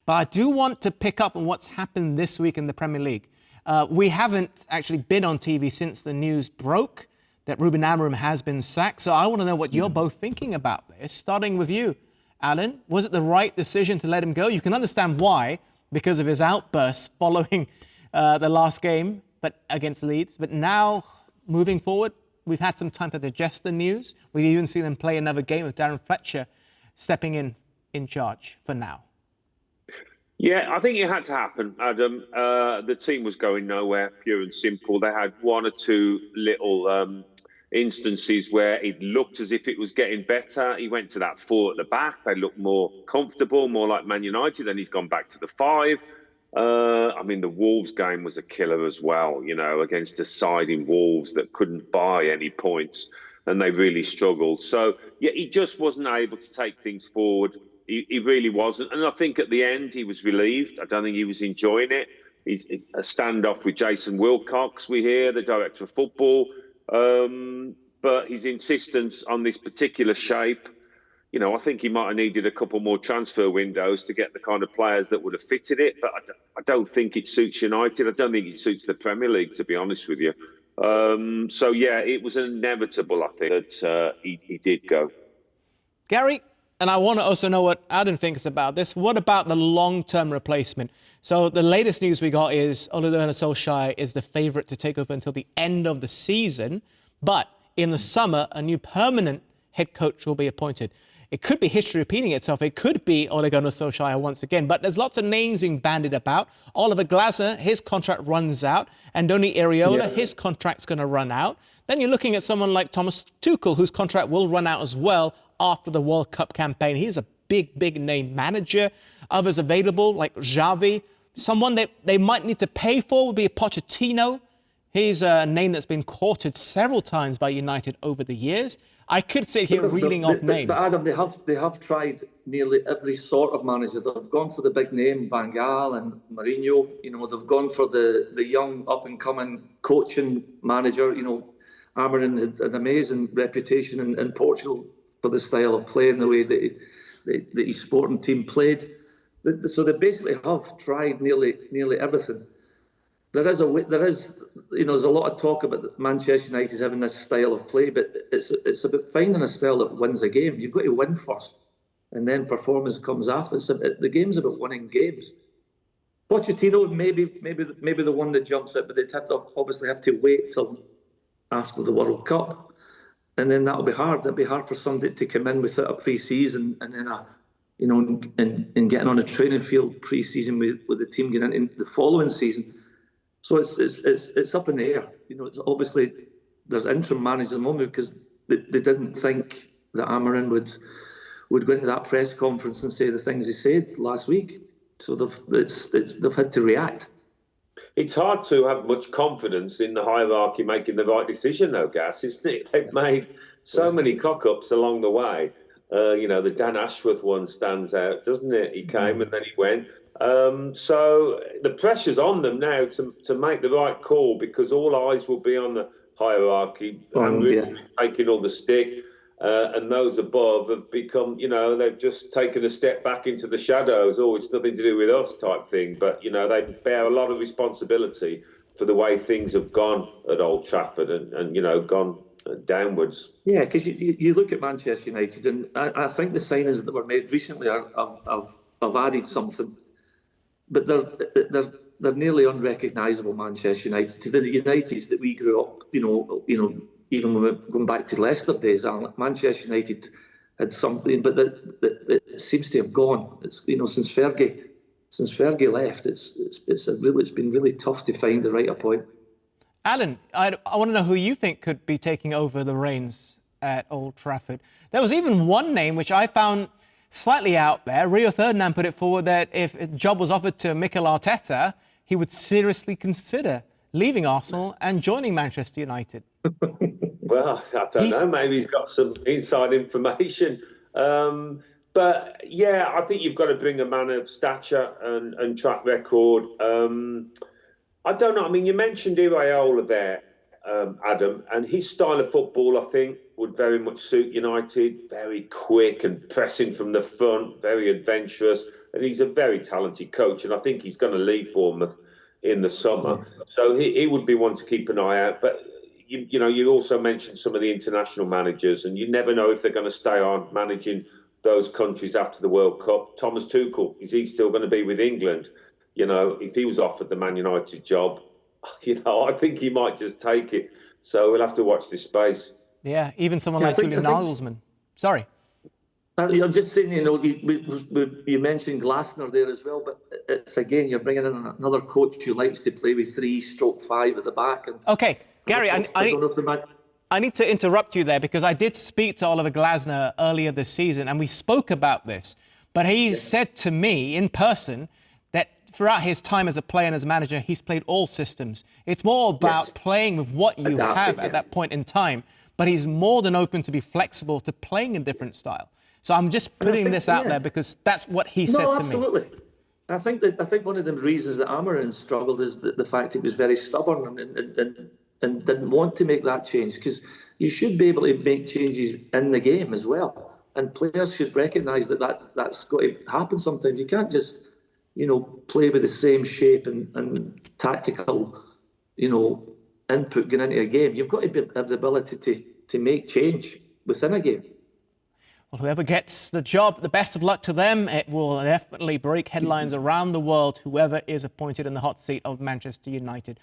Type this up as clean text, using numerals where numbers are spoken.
But I do want to pick up on what's happened this week in the Premier League. We haven't actually been on TV since the news broke that Ruben Amorim has been sacked. So I want to know what you're both thinking about this. Starting with you, Alan, was it the right decision to let him go? You can understand why, because of his outbursts following the last game but against Leeds. But now, moving forward, we've had some time to digest the news. We've even seen them play another game with Darren Fletcher stepping in charge for now. Yeah, I think it had to happen, Adam. The team was going nowhere, pure and simple. They had one or two little instances where it looked as if it was getting better. He went to that 4 at the back. They looked more comfortable, more like Man United. Then he's gone back to the 5. I mean, the Wolves game was a killer as well, you know, against a side in Wolves that couldn't buy any points, and they really struggled. So, yeah, he just wasn't able to take things forward. He really wasn't. And I think at the end he was relieved. I don't think he was enjoying it. He's a standoff with Jason Wilcox, we hear, the director of football. But his insistence on this particular shape, you know, I think he might have needed a couple more transfer windows to get the kind of players that would have fitted it. But I don't think it suits United. I don't think it suits the Premier League, to be honest with you. So, yeah, it was inevitable, I think, that he did go. Gary, and I want to also know what Adam thinks about this. What about the long-term replacement? So the latest news we got is Ole Gunnar Solskjaer is the favourite to take over until the end of the season. But in the summer, a new permanent head coach will be appointed. It could be history repeating itself. It could be Ole Gunnar Solskjaer once again. But there's lots of names being bandied about. Oliver Glasner, his contract runs out. Andoni Iraola, his contract's going to run out. Then you're looking at someone like Thomas Tuchel, whose contract will run out as well after the World Cup campaign. He's a big name manager. Others available, like Xavi. Someone that they might need to pay for would be a Pochettino. He's a name that's been courted several times by United over the years. I could sit here reeling off names. But Adam, they have tried nearly every sort of manager. They've gone for the big name, Van Gaal and Mourinho. You know, they've gone for the young up-and-coming coaching manager. You know, Amorim had an amazing reputation in Portugal for the style of play, the way that his sporting team played. So they basically have tried nearly everything. There's a lot of talk about Manchester United having this style of play, but it's about finding a style that wins a game. You've got to win first, and then performance comes after. The game's about winning games. Pochettino maybe the one that jumps out, but they'd obviously have to wait till after the World Cup. And then that'll be hard. That'll be hard for somebody to come in without a pre-season and then and getting on a training field pre-season with the team getting into the following season. So it's up in the air. You know, it's obviously there's interim managers at the moment because they didn't think that Amorim would go into that press conference and say the things he said last week. So they've had to react. It's hard to have much confidence in the hierarchy making the right decision, though, Gas, isn't it? They've made so many cock-ups along the way. The Dan Ashworth one stands out, doesn't it? He came and then he went. So the pressure's on them now to make the right call because all eyes will be on the hierarchy and really taking all the stick. And those above have become, they've just taken a step back into the shadows. Oh, it's nothing to do with us type thing. But, they bear a lot of responsibility for the way things have gone at Old Trafford and gone downwards. Yeah, because you look at Manchester United and I think the signings that were made recently have added something. But they're nearly unrecognisable, Manchester United. To the Uniteds that we grew up, even when we're going back to Leicester days, Manchester United had something, but that it seems to have gone. It's since Fergie left, it's been really tough to find the right appointment. Alan, I want to know who you think could be taking over the reins at Old Trafford. There was even one name which I found slightly out there. Rio Ferdinand put it forward that if a job was offered to Mikel Arteta, he would seriously consider leaving Arsenal and joining Manchester United. Well, I don't know. Maybe he's got some inside information. But, yeah, I think you've got to bring a man of stature and track record. I don't know. I mean, you mentioned Iraola there, Adam, and his style of football, I think, would very much suit United. Very quick and pressing from the front, very adventurous. and he's a very talented coach, and I think he's going to leave Bournemouth in the summer. So he would be one to keep an eye out. But you know, you also mentioned some of the international managers, and you never know if they're going to stay on managing those countries after the World Cup. Thomas Tuchel, is he still going to be with England? You know, if he was offered the Man United job, you know, I think he might just take it. So we'll have to watch this space. Yeah, even someone like Julian Nagelsmann. Sorry. I'm just saying, you know, you mentioned Glasner there as well, but it's again, you're bringing in another coach who likes to play with 3/5 at the back. And okay, Gary, I don't know if the man. I need to interrupt you there because I did speak to Oliver Glasner earlier this season and we spoke about this. But he said to me in person that throughout his time as a player and as a manager, he's played all systems. It's more about playing with what you have at that point in time. But he's more than open to be flexible to playing a different style. So I'm just putting this out there because that's what he said to me. Absolutely. I think one of the reasons that Amorim struggled is the fact he was very stubborn and didn't want to make that change, because you should be able to make changes in the game as well. And players should recognise that's got to happen sometimes. You can't just, you know, play with the same shape and tactical, you know, input going into a game. You've got to have the ability to make change within a game. Well, whoever gets the job, the best of luck to them. It will definitely break headlines around the world, whoever is appointed in the hot seat of Manchester United.